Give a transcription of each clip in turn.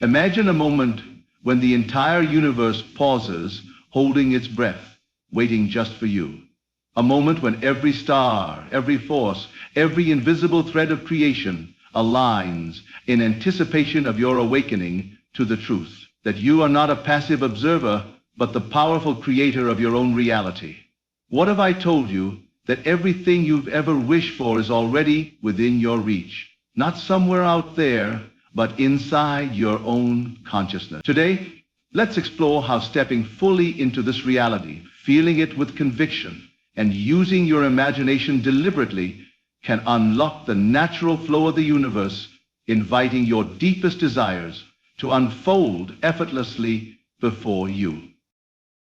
Imagine a moment when the entire universe pauses, holding its breath, waiting just for you. A moment when every star, every force, every invisible thread of creation aligns in anticipation of your awakening to the truth that you are not a passive observer, but the powerful creator of your own reality. What if I told you that everything you've ever wished for is already within your reach, not somewhere out there, but inside your own consciousness? Today, let's explore how stepping fully into this reality, feeling it with conviction, and using your imagination deliberately can unlock the natural flow of the universe, inviting your deepest desires to unfold effortlessly before you.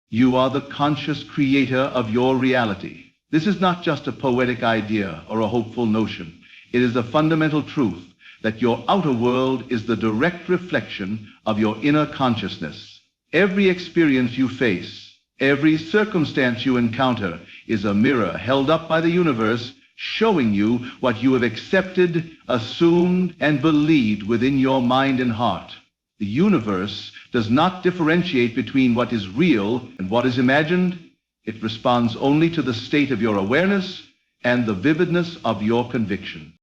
You are the conscious creator of your reality. This is not just a poetic idea or a hopeful notion. It is a fundamental truth that your outer world is the direct reflection of your inner consciousness. Every experience you face, every circumstance you encounter is a mirror held up by the universe, showing you what you have accepted, assumed, and believed within your mind and heart. The universe does not differentiate between what is real and what is imagined. It responds only to the state of your awareness and the vividness of your conviction.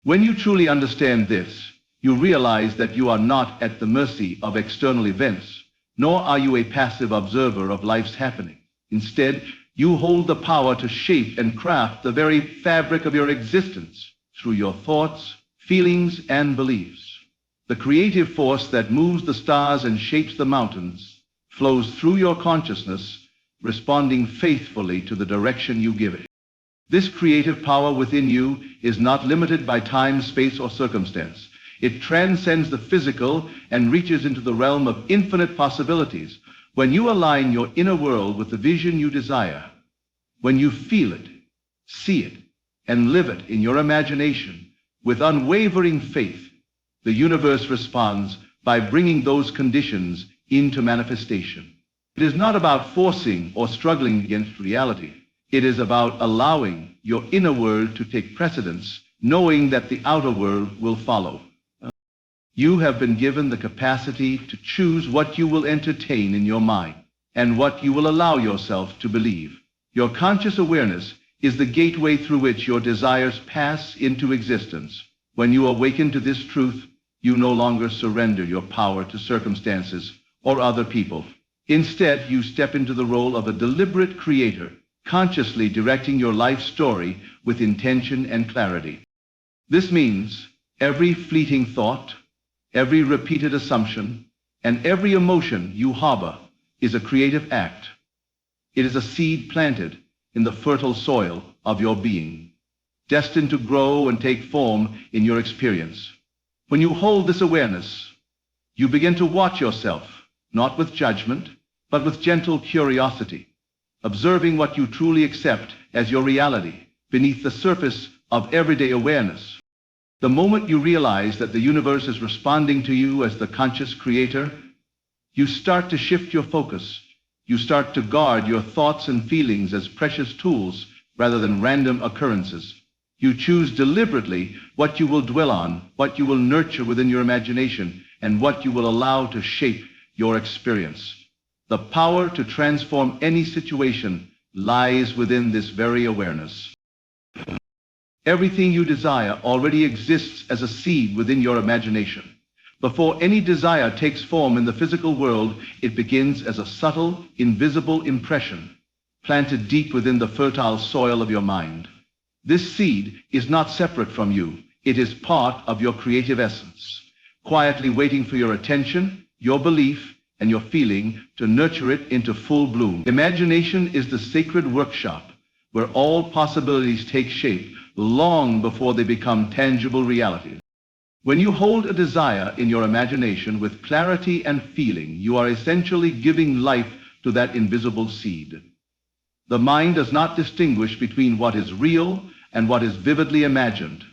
When you truly understand this, you realize that you are not at the mercy of external events, nor are you a passive observer of life's happening. Instead, you hold the power to shape and craft the very fabric of your existence through your thoughts, feelings, and beliefs. The creative force that moves the stars and shapes the mountains flows through your consciousness, responding faithfully to the direction you give it. This creative power within you is not limited by time, space, or circumstance. It transcends the physical and reaches into the realm of infinite possibilities. When you align your inner world with the vision you desire, when you feel it, see it, and live it in your imagination with unwavering faith, the universe responds by bringing those conditions into manifestation. It is not about forcing or struggling against reality. It is about allowing your inner world to take precedence, knowing that the outer world will follow. You have been given the capacity to choose what you will entertain in your mind and what you will allow yourself to believe. Your conscious awareness is the gateway through which your desires pass into existence. When you awaken to this truth, you no longer surrender your power to circumstances or other people. Instead, you step into the role of a deliberate creator, consciously directing your life story with intention and clarity. This means every fleeting thought, every repeated assumption, and every emotion you harbor is a creative act. It is a seed planted in the fertile soil of your being, destined to grow and take form in your experience. When you hold this awareness, you begin to watch yourself, not with judgment, but with gentle curiosity, observing what you truly accept as your reality beneath the surface of everyday awareness. The moment you realize that the universe is responding to you as the conscious creator, you start to shift your focus. You start to guard your thoughts and feelings as precious tools rather than random occurrences. You choose deliberately what you will dwell on, what you will nurture within your imagination, and what you will allow to shape your experience. The power to transform any situation lies within this very awareness. Everything you desire already exists as a seed within your imagination. Before any desire takes form in the physical world, it begins as a subtle, invisible impression, planted deep within the fertile soil of your mind. This seed is not separate from you. It is part of your creative essence, quietly waiting for your attention, your belief, and your feeling to nurture it into full bloom. Imagination is the sacred workshop where all possibilities take shape long before they become tangible realities. When you hold a desire in your imagination with clarity and feeling, you are essentially giving life to that invisible seed. The mind does not distinguish between what is real and what is vividly imagined.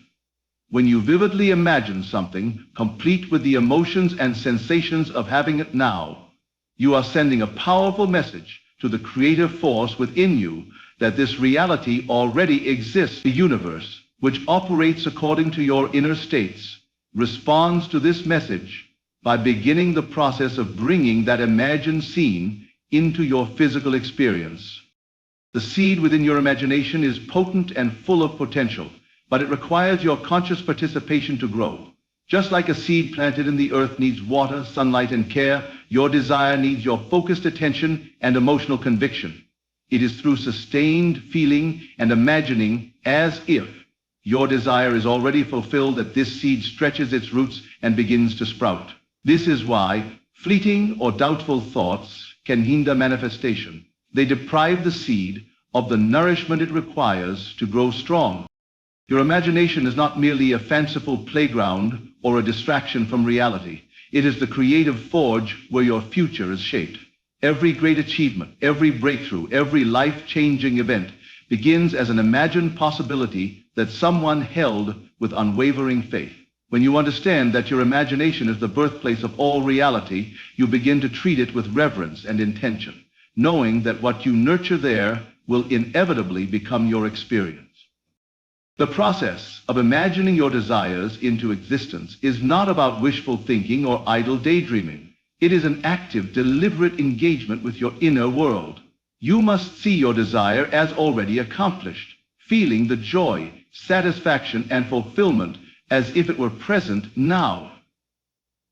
When you vividly imagine something, complete with the emotions and sensations of having it now, you are sending a powerful message to the creative force within you that this reality already exists. The universe, which operates according to your inner states, responds to this message by beginning the process of bringing that imagined scene into your physical experience. The seed within your imagination is potent and full of potential, but it requires your conscious participation to grow. Just like a seed planted in the earth needs water, sunlight, and care, your desire needs your focused attention and emotional conviction. It is through sustained feeling and imagining as if your desire is already fulfilled that this seed stretches its roots and begins to sprout. This is why fleeting or doubtful thoughts can hinder manifestation. They deprive the seed of the nourishment it requires to grow strong. Your imagination is not merely a fanciful playground or a distraction from reality. It is the creative forge where your future is shaped. Every great achievement, every breakthrough, every life-changing event begins as an imagined possibility that someone held with unwavering faith. When you understand that your imagination is the birthplace of all reality, you begin to treat it with reverence and intention, knowing that what you nurture there will inevitably become your experience. The process of imagining your desires into existence is not about wishful thinking or idle daydreaming. It is an active, deliberate engagement with your inner world. You must see your desire as already accomplished, feeling the joy, satisfaction, and fulfillment as if it were present now.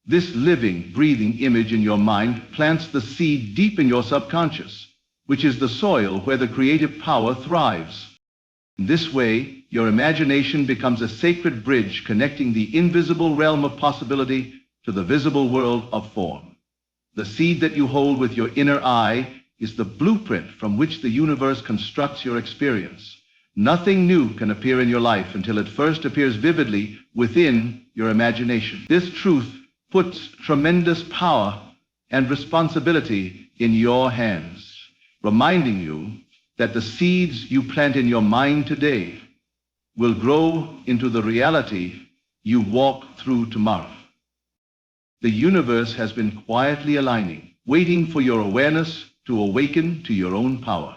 This living, breathing image in your mind plants the seed deep in your subconscious, which is the soil where the creative power thrives. In this way, your imagination becomes a sacred bridge connecting the invisible realm of possibility to the visible world of form. The seed that you hold with your inner eye is the blueprint from which the universe constructs your experience. Nothing new can appear in your life until it first appears vividly within your imagination. This truth puts tremendous power and responsibility in your hands, reminding you that the seeds you plant in your mind today will grow into the reality you walk through tomorrow. The universe has been quietly aligning, waiting for your awareness to awaken to your own power.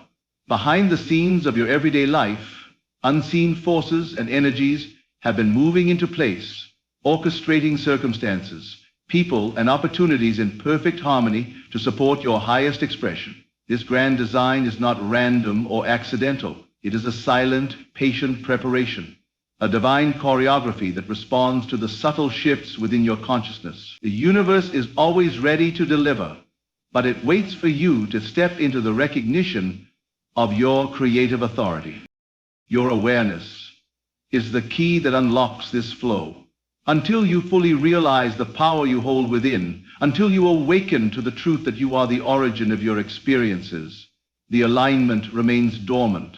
Behind the scenes of your everyday life, unseen forces and energies have been moving into place, orchestrating circumstances, people, and opportunities in perfect harmony to support your highest expression. This grand design is not random or accidental. It is a silent, patient preparation, a divine choreography that responds to the subtle shifts within your consciousness. The universe is always ready to deliver, but it waits for you to step into the recognition of your creative authority. Your awareness is the key that unlocks this flow. Until you fully realize the power you hold within, until you awaken to the truth that you are the origin of your experiences, the alignment remains dormant,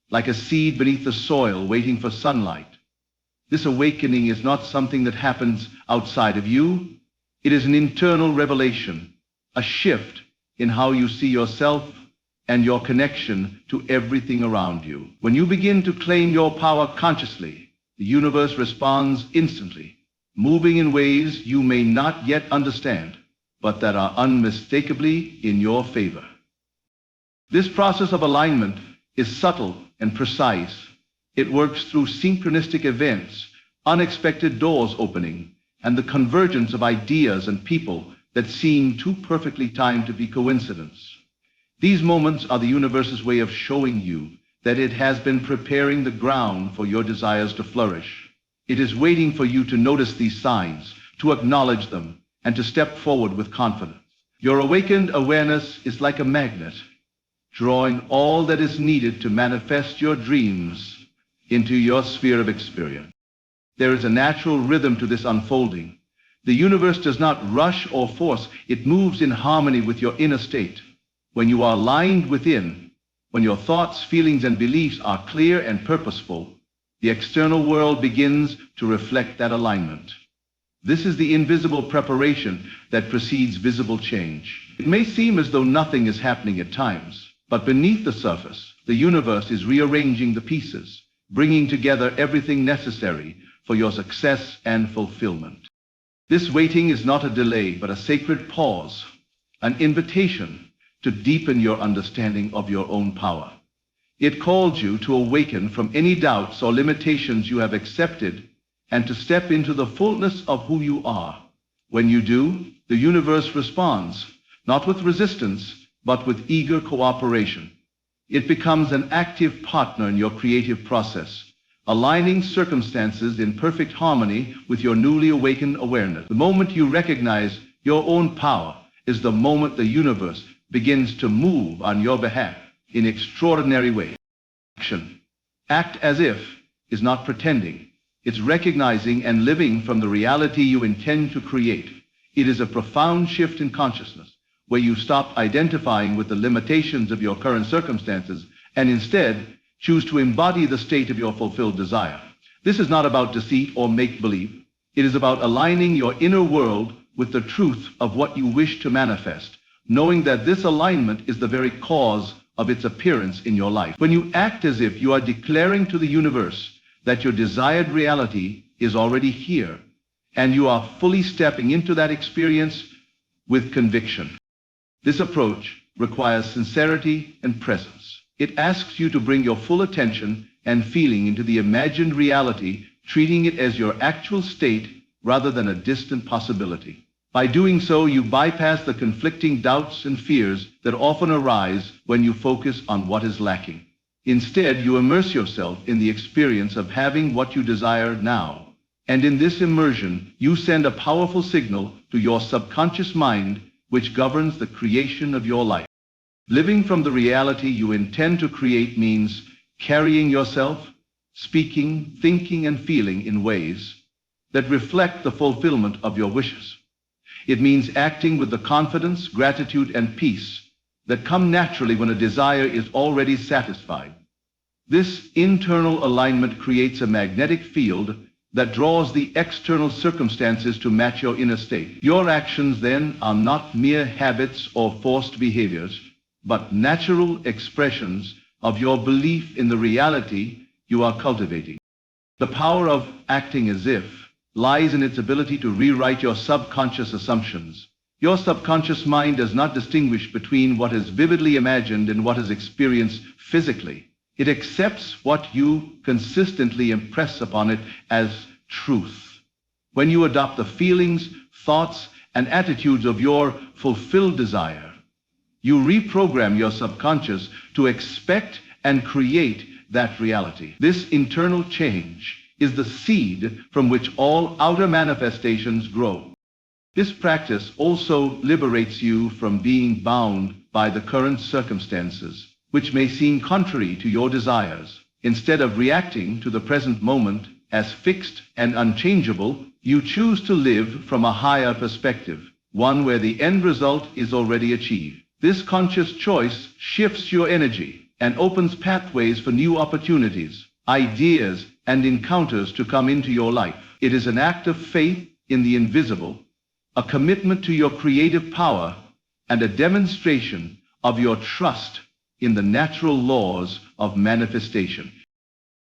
like a seed beneath the soil waiting for sunlight. This awakening is not something that happens outside of you. It is an internal revelation, a shift in how you see yourself and your connection to everything around you. When you begin to claim your power consciously, the universe responds instantly, moving in ways you may not yet understand, but that are unmistakably in your favor. This process of alignment is subtle and precise. It works through synchronistic events, unexpected doors opening, and the convergence of ideas and people that seem too perfectly timed to be coincidence. These moments are the universe's way of showing you that it has been preparing the ground for your desires to flourish. It is waiting for you to notice these signs, to acknowledge them, and to step forward with confidence. Your awakened awareness is like a magnet, drawing all that is needed to manifest your dreams into your sphere of experience. There is a natural rhythm to this unfolding. The universe does not rush or force. It moves in harmony with your inner state. When you are aligned within, when your thoughts, feelings, and beliefs are clear and purposeful, the external world begins to reflect that alignment. This is the invisible preparation that precedes visible change. It may seem as though nothing is happening at times, but beneath the surface, the universe is rearranging the pieces, bringing together everything necessary for your success and fulfillment. This waiting is not a delay, but a sacred pause, an invitation to deepen your understanding of your own power. It calls you to awaken from any doubts or limitations you have accepted and to step into the fullness of who you are. When you do, the universe responds, not with resistance, but with eager cooperation. It becomes an active partner in your creative process, aligning circumstances in perfect harmony with your newly awakened awareness. The moment you recognize your own power is the moment the universe begins to move on your behalf in extraordinary ways. Action. Act as if is not pretending. It's recognizing and living from the reality you intend to create. It is a profound shift in consciousness, where you stop identifying with the limitations of your current circumstances and instead choose to embody the state of your fulfilled desire. This is not about deceit or make-believe. It is about aligning your inner world with the truth of what you wish to manifest, knowing that this alignment is the very cause of its appearance in your life. When you act as if, you are declaring to the universe that your desired reality is already here, and you are fully stepping into that experience with conviction. This approach requires sincerity and presence. It asks you to bring your full attention and feeling into the imagined reality, treating it as your actual state rather than a distant possibility. By doing so, you bypass the conflicting doubts and fears that often arise when you focus on what is lacking. Instead, you immerse yourself in the experience of having what you desire now. And in this immersion, you send a powerful signal to your subconscious mind, which governs the creation of your life. Living from the reality you intend to create means carrying yourself, speaking, thinking, and feeling in ways that reflect the fulfillment of your wishes. It means acting with the confidence, gratitude, and peace that come naturally when a desire is already satisfied. This internal alignment creates a magnetic field that draws the external circumstances to match your inner state. Your actions then are not mere habits or forced behaviors, but natural expressions of your belief in the reality you are cultivating. The power of acting as if lies in its ability to rewrite your subconscious assumptions. Your subconscious mind does not distinguish between what is vividly imagined and what is experienced physically. It accepts what you consistently impress upon it as truth. When you adopt the feelings, thoughts, and attitudes of your fulfilled desire, you reprogram your subconscious to expect and create that reality. This internal change is the seed from which all outer manifestations grow. This practice also liberates you from being bound by the current circumstances, which may seem contrary to your desires. Instead of reacting to the present moment as fixed and unchangeable, you choose to live from a higher perspective, one where the end result is already achieved. This conscious choice shifts your energy and opens pathways for new opportunities, ideas, and encounters to come into your life. It is an act of faith in the invisible, a commitment to your creative power, and a demonstration of your trust in the natural laws of manifestation.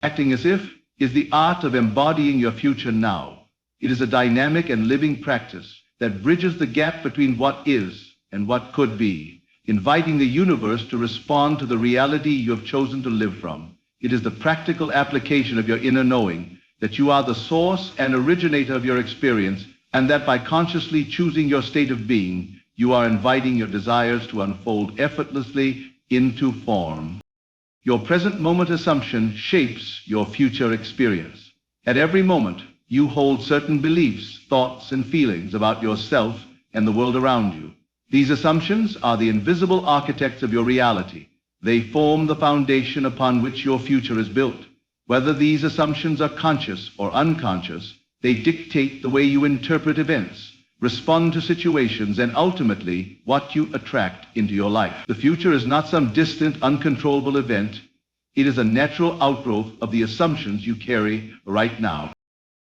Acting as if is the art of embodying your future now. It is a dynamic and living practice that bridges the gap between what is and what could be, inviting the universe to respond to the reality you have chosen to live from. It is the practical application of your inner knowing that you are the source and originator of your experience, and that by consciously choosing your state of being, you are inviting your desires to unfold effortlessly into form. Your present moment assumption shapes your future experience. At every moment, you hold certain beliefs, thoughts, and feelings about yourself and the world around you. These assumptions are the invisible architects of your reality. They form the foundation upon which your future is built. Whether these assumptions are conscious or unconscious, they dictate the way you interpret events, respond to situations, and ultimately what you attract into your life. The future is not some distant, uncontrollable event. It is a natural outgrowth of the assumptions you carry right now.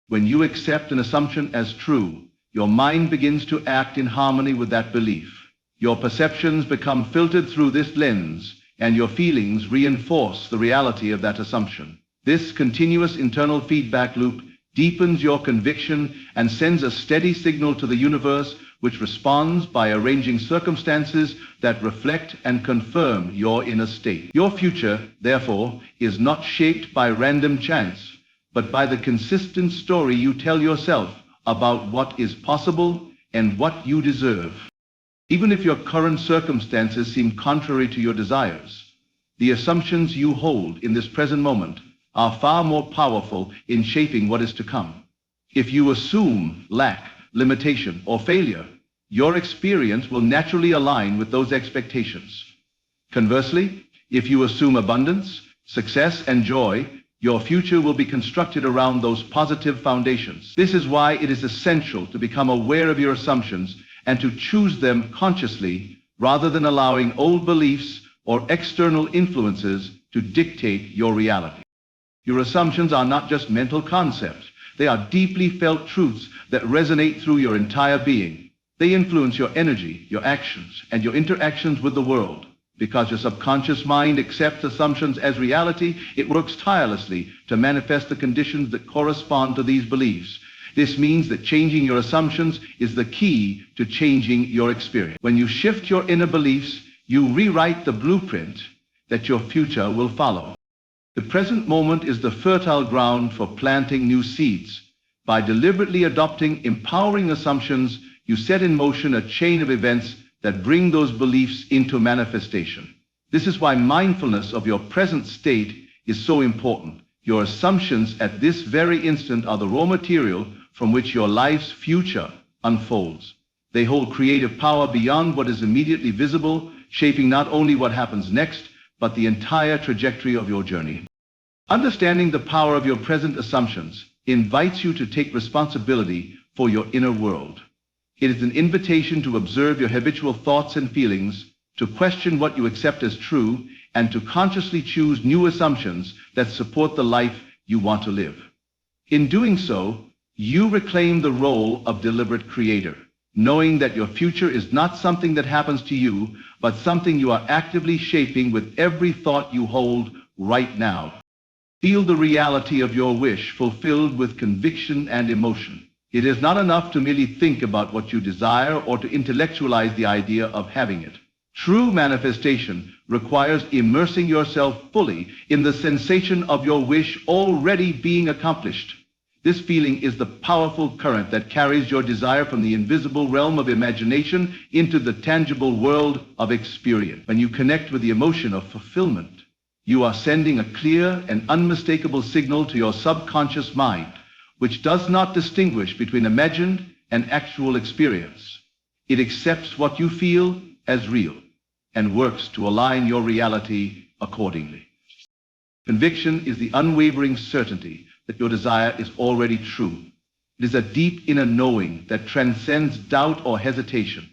When you accept an assumption as true, your mind begins to act in harmony with that belief. Your perceptions become filtered through this lens, and your feelings reinforce the reality of that assumption. This continuous internal feedback loop deepens your conviction and sends a steady signal to the universe, which responds by arranging circumstances that reflect and confirm your inner state. Your future, therefore, is not shaped by random chance, but by the consistent story you tell yourself about what is possible and what you deserve. Even if your current circumstances seem contrary to your desires, the assumptions you hold in this present moment are far more powerful in shaping what is to come. If you assume lack, limitation, or failure, your experience will naturally align with those expectations. Conversely, if you assume abundance, success, and joy, your future will be constructed around those positive foundations. This is why it is essential to become aware of your assumptions and to choose them consciously rather than allowing old beliefs or external influences to dictate your reality. Your assumptions are not just mental concepts. They are deeply felt truths that resonate through your entire being. They influence your energy, your actions, and your interactions with the world. Because your subconscious mind accepts assumptions as reality, it works tirelessly to manifest the conditions that correspond to these beliefs. This means that changing your assumptions is the key to changing your experience. When you shift your inner beliefs, you rewrite the blueprint that your future will follow. The present moment is the fertile ground for planting new seeds. By deliberately adopting empowering assumptions, you set in motion a chain of events that bring those beliefs into manifestation. This is why mindfulness of your present state is so important. Your assumptions at this very instant are the raw material from which your life's future unfolds. They hold creative power beyond what is immediately visible, shaping not only what happens next, but the entire trajectory of your journey. Understanding the power of your present assumptions invites you to take responsibility for your inner world. It is an invitation to observe your habitual thoughts and feelings, to question what you accept as true, and to consciously choose new assumptions that support the life you want to live. In doing so, you reclaim the role of deliberate creator, knowing that your future is not something that happens to you, but something you are actively shaping with every thought you hold right now. Feel the reality of your wish fulfilled with conviction and emotion. It is not enough to merely think about what you desire or to intellectualize the idea of having it. True manifestation requires immersing yourself fully in the sensation of your wish already being accomplished. This feeling is the powerful current that carries your desire from the invisible realm of imagination into the tangible world of experience. When you connect with the emotion of fulfillment, you are sending a clear and unmistakable signal to your subconscious mind, which does not distinguish between imagined and actual experience. It accepts what you feel as real and works to align your reality accordingly. Conviction is the unwavering certainty that your desire is already true. It is a deep inner knowing that transcends doubt or hesitation.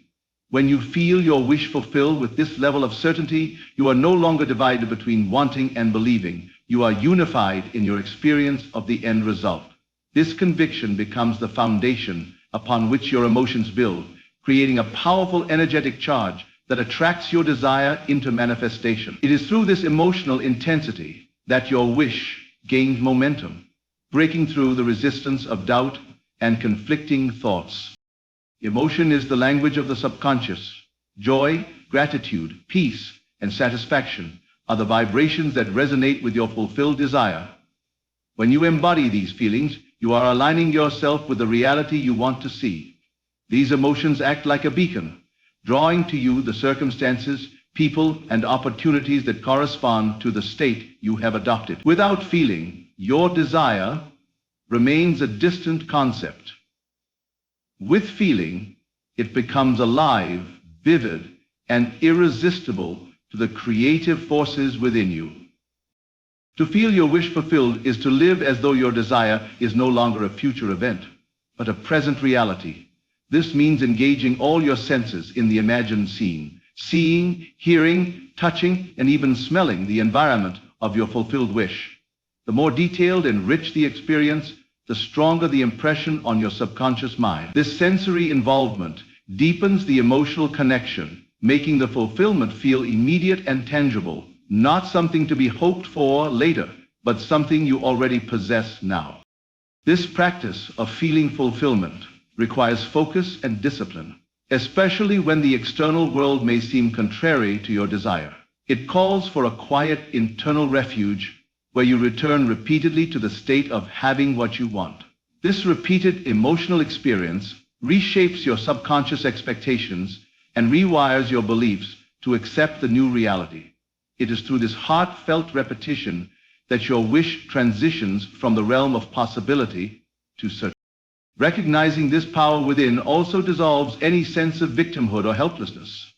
When you feel your wish fulfilled with this level of certainty, you are no longer divided between wanting and believing. You are unified in your experience of the end result. This conviction becomes the foundation upon which your emotions build, creating a powerful energetic charge that attracts your desire into manifestation. It is through this emotional intensity that your wish gains momentum, breaking through the resistance of doubt and conflicting thoughts. Emotion is the language of the subconscious. Joy, gratitude, peace, and satisfaction are the vibrations that resonate with your fulfilled desire. When you embody these feelings, you are aligning yourself with the reality you want to see. These emotions act like a beacon, drawing to you the circumstances, people, and opportunities that correspond to the state you have adopted. Without feeling, your desire remains a distant concept. With feeling, it becomes alive, vivid, and irresistible to the creative forces within you. To feel your wish fulfilled is to live as though your desire is no longer a future event, but a present reality. This means engaging all your senses in the imagined scene, seeing, hearing, touching, and even smelling the environment of your fulfilled wish. The more detailed and rich the experience, the stronger the impression on your subconscious mind. This sensory involvement deepens the emotional connection, making the fulfillment feel immediate and tangible, not something to be hoped for later, but something you already possess now. This practice of feeling fulfillment requires focus and discipline, especially when the external world may seem contrary to your desire. It calls for a quiet internal refuge where you return repeatedly to the state of having what you want. This repeated emotional experience reshapes your subconscious expectations, and rewires your beliefs to accept the new reality. It is through this heartfelt repetition that your wish transitions from the realm of possibility to certainty. Recognizing this power within also dissolves any sense of victimhood or helplessness.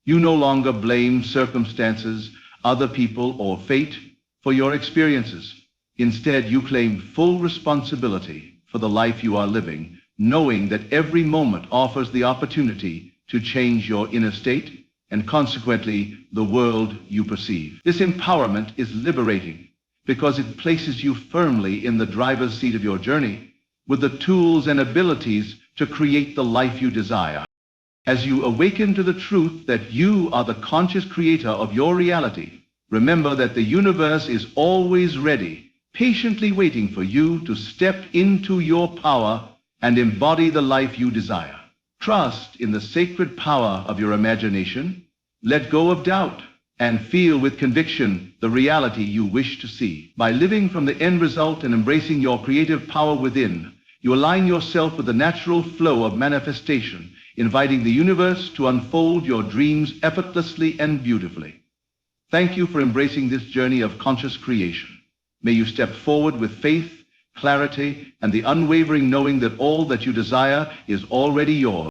You no longer blame circumstances, other people, or fate for your experiences. Instead, you claim full responsibility for the life you are living, knowing that every moment offers the opportunity to change your inner state and consequently the world you perceive. This empowerment is liberating because it places you firmly in the driver's seat of your journey with the tools and abilities to create the life you desire. As you awaken to the truth that you are the conscious creator of your reality, remember that the universe is always ready, patiently waiting for you to step into your power and embody the life you desire. Trust in the sacred power of your imagination, let go of doubt, and feel with conviction the reality you wish to see. By living from the end result and embracing your creative power within, you align yourself with the natural flow of manifestation, inviting the universe to unfold your dreams effortlessly and beautifully. Thank you for embracing this journey of conscious creation. May you step forward with faith, clarity, and the unwavering knowing that all that you desire is already yours.